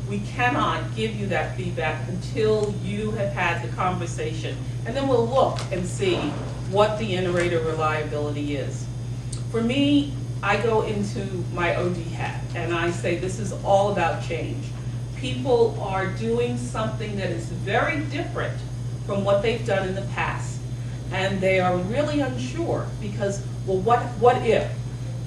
we cannot give you that feedback until you have had the conversation. And then we'll look and see what the inter-rater reliability is. For me, I go into my OD hat and I say this is all about change. People are doing something that is very different from what they've done in the past. And they are really unsure because, well, what if?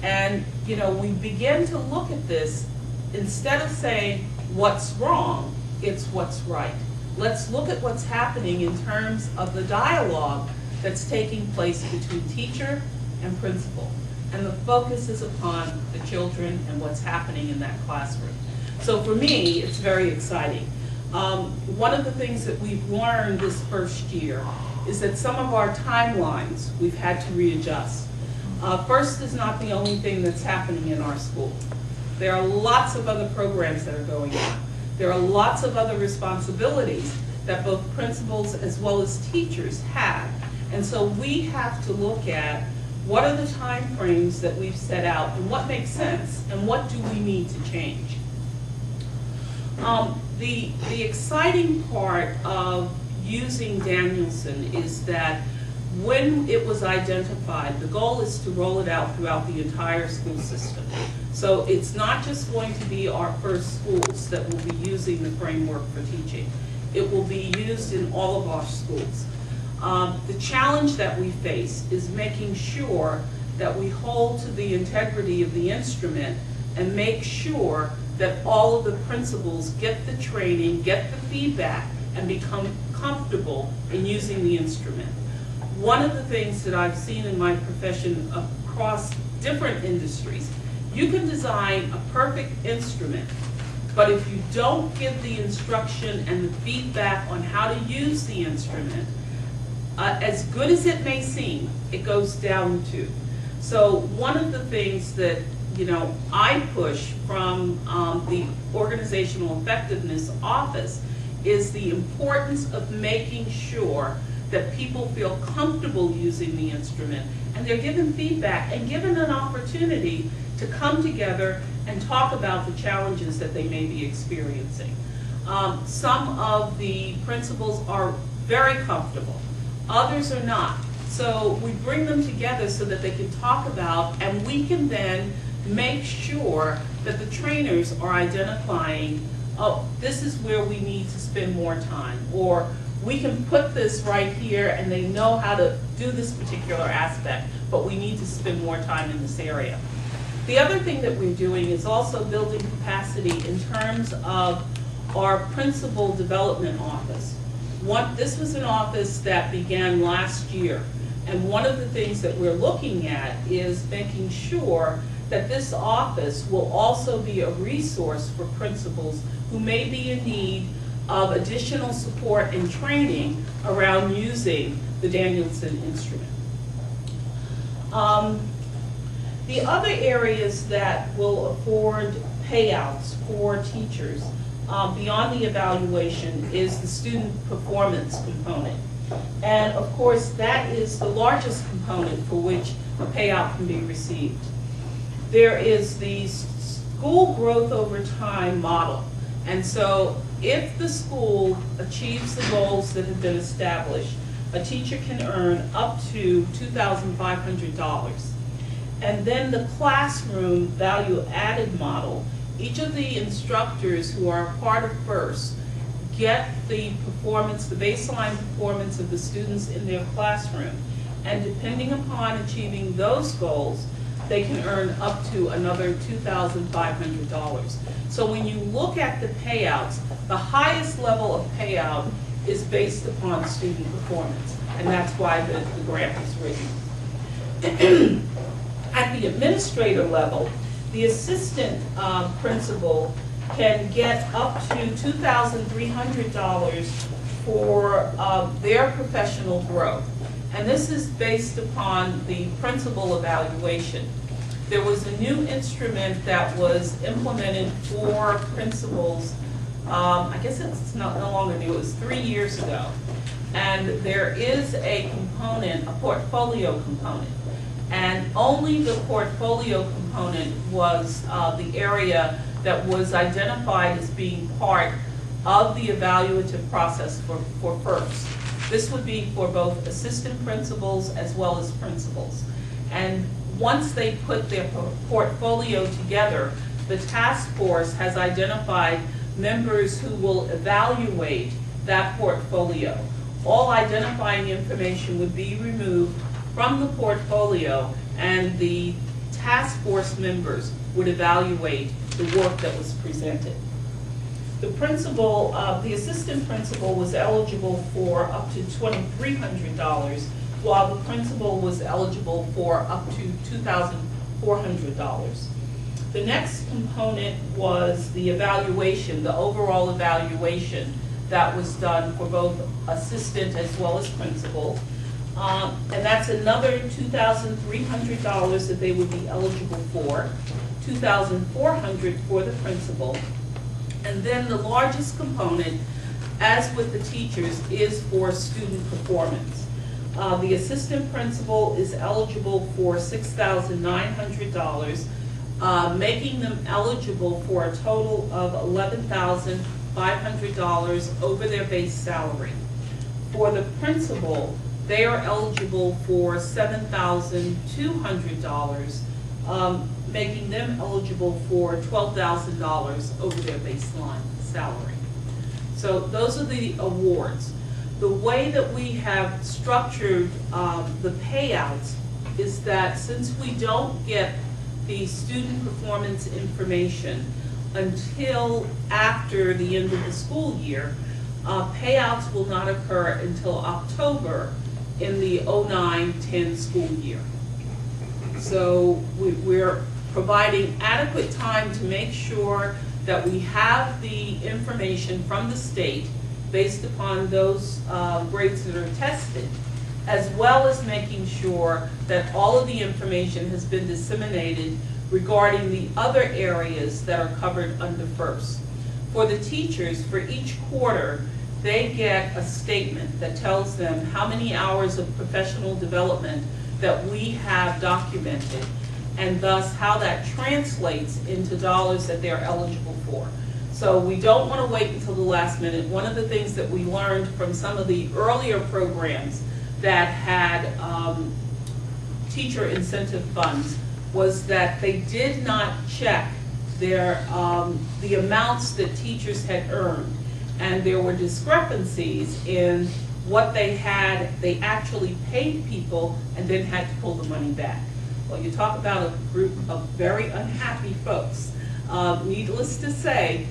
And, you know, we begin to look at this, instead of saying what's wrong, it's what's right. Let's look at what's happening in terms of the dialogue that's taking place between teacher and principal. And the focus is upon the children and what's happening in that classroom. So for me, it's very exciting. One of the things that we've learned this first year is that some of our timelines we've had to readjust. FIRST is not the only thing that's happening in our school. There are lots of other programs that are going on. There are lots of other responsibilities that both principals as well as teachers have. And so we have to look at what are the time frames that we've set out and what makes sense and what do we need to change. The exciting part of using Danielson is that when it was identified, the goal is to roll it out throughout the entire school system. So it's not just going to be our first schools that will be using the framework for teaching. It will be used in all of our schools. The challenge that we face is making sure that we hold to the integrity of the instrument and make sure that all of the principals get the training, get the feedback, and become comfortable in using the instrument. One of the things that I've seen in my profession across different industries, you can design a perfect instrument, but if you don't give the instruction and the feedback on how to use the instrument, as good as it may seem, it goes down the tube. So one of the things that I push from the organizational effectiveness office is the importance of making sure that people feel comfortable using the instrument and they're given feedback and given an opportunity to come together and talk about the challenges that they may be experiencing. Some of the principals are very comfortable, others are not. So we bring them together so that they can talk about, and we can then make sure that the trainers are identifying, oh, this is where we need to spend more time, or we can put this right here and they know how to do this particular aspect, but we need to spend more time in this area. The other thing that we're doing is also building capacity in terms of our principal development office. This was an office that began last year, and one of the things that we're looking at is making sure that this office will also be a resource for principals who may be in need of additional support and training around using the Danielson instrument. The other areas that will afford payouts for teachers beyond the evaluation is the student performance component. And of course, that is the largest component for which a payout can be received. There is the school growth over time model. And so if the school achieves the goals that have been established, a teacher can earn up to $2,500. And then the classroom value added model, each of the instructors who are part of FIRST get the performance, the baseline performance of the students in their classroom. And depending upon achieving those goals, they can earn up to another $2,500. So when you look at the payouts, the highest level of payout is based upon student performance, and that's why the grant is written. At the administrator level, the assistant principal can get up to $2,300 for their professional growth. And this is based upon the principal evaluation. There was a new instrument that was implemented for principals, I guess it's no longer new, it was 3 years ago. And there is a component, a portfolio component. And only the portfolio component was the area that was identified as being part of the evaluative process for FIRST. This would be for both assistant principals as well as principals. And once they put their portfolio together, the task force has identified members who will evaluate that portfolio. All identifying information would be removed from the portfolio, and the task force members would evaluate the work that was presented. The principal, the assistant principal was eligible for up to $2,300, while the principal was eligible for up to $2,400. The next component was the evaluation, the overall evaluation that was done for both assistant as well as principal. And that's another $2,300 that they would be eligible for, $2,400 for the principal. And then the largest component, as with the teachers, is for student performance. The assistant principal is eligible for $6,900, making them eligible for a total of $11,500 over their base salary. For the principal, they are eligible for $7,200, making them eligible for $12,000 over their baseline salary. So those are the awards. The way that we have structured the payouts is that since we don't get the student performance information until after the end of the school year, payouts will not occur until October in the 09-10 school year. So we're providing adequate time to make sure that we have the information from the state based upon those grades that are tested, as well as making sure that all of the information has been disseminated regarding the other areas that are covered under FIRST. For the teachers, for each quarter, they get a statement that tells them how many hours of professional development that we have documented, and thus how that translates into dollars that they're eligible for. So we don't want to wait until the last minute. One of the things that we learned from some of the earlier programs that had teacher incentive funds was that they did not check their the amounts that teachers had earned, and there were discrepancies in what they actually paid people and then had to pull the money back. Well, you talk about a group of very unhappy folks. Needless to say,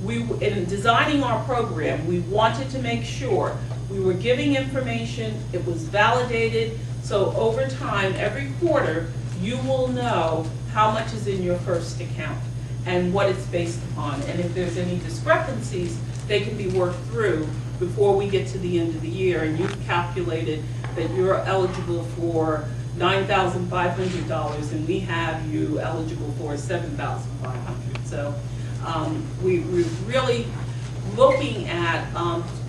in designing our program, we wanted to make sure we were giving information, it was validated, so over time, every quarter, you will know how much is in your FIRST account and what it's based upon. And if there's any discrepancies, they can be worked through before we get to the end of the year, and you've calculated that you're eligible for $9,500 and we have you eligible for $7,500. So we're really looking at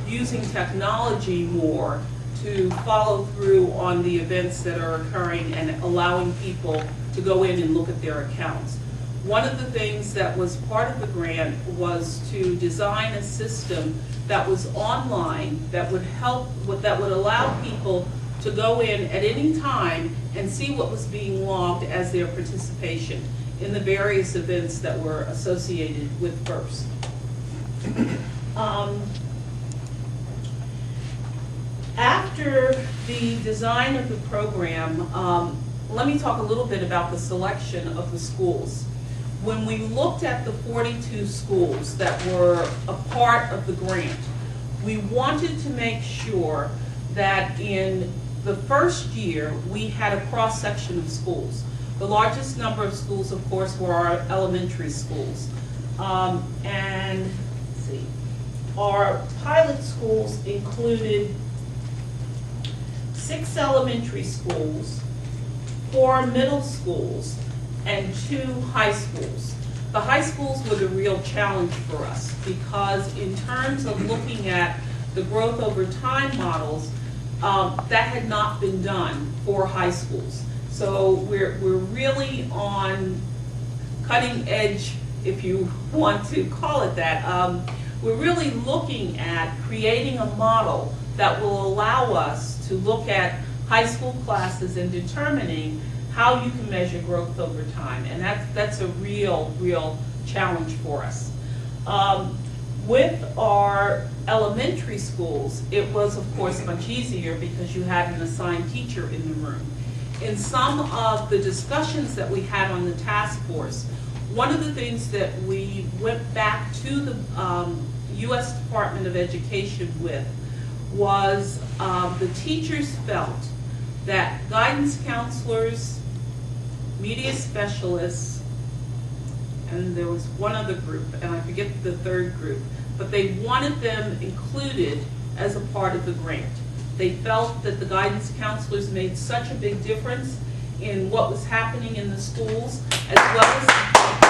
using technology more to follow through on the events that are occurring and allowing people to go in and look at their accounts. One of the things that was part of the grant was to design a system that was online that would allow people to go in at any time and see what was being logged as their participation in the various events that were associated with FIRST. After the design of the program, let me talk a little bit about the selection of the schools. When we looked at the 42 schools that were a part of the grant, we wanted to make sure that in the first year we had a cross-section of schools. The largest number of schools, of course, were our elementary schools. And let's see, our pilot schools included 6 elementary schools, 4 middle schools, and 2 high schools. The high schools were the real challenge for us because in terms of looking at the growth over time models, that had not been done for high schools. So we're really on cutting edge if you want to call it that. We're really looking at creating a model that will allow us to look at high school classes and determining how you can measure growth over time. And that's a real challenge for us. With our elementary schools, it was, of course, much easier because you had an assigned teacher in the room. In some of the discussions that we had on the task force, one of the things that we went back to the U.S. Department of Education with was the teachers felt that guidance counselors, media specialists, and there was one other group, and I forget the third group, but they wanted them included as a part of the grant. They felt that the guidance counselors made such a big difference in what was happening in the schools, as well as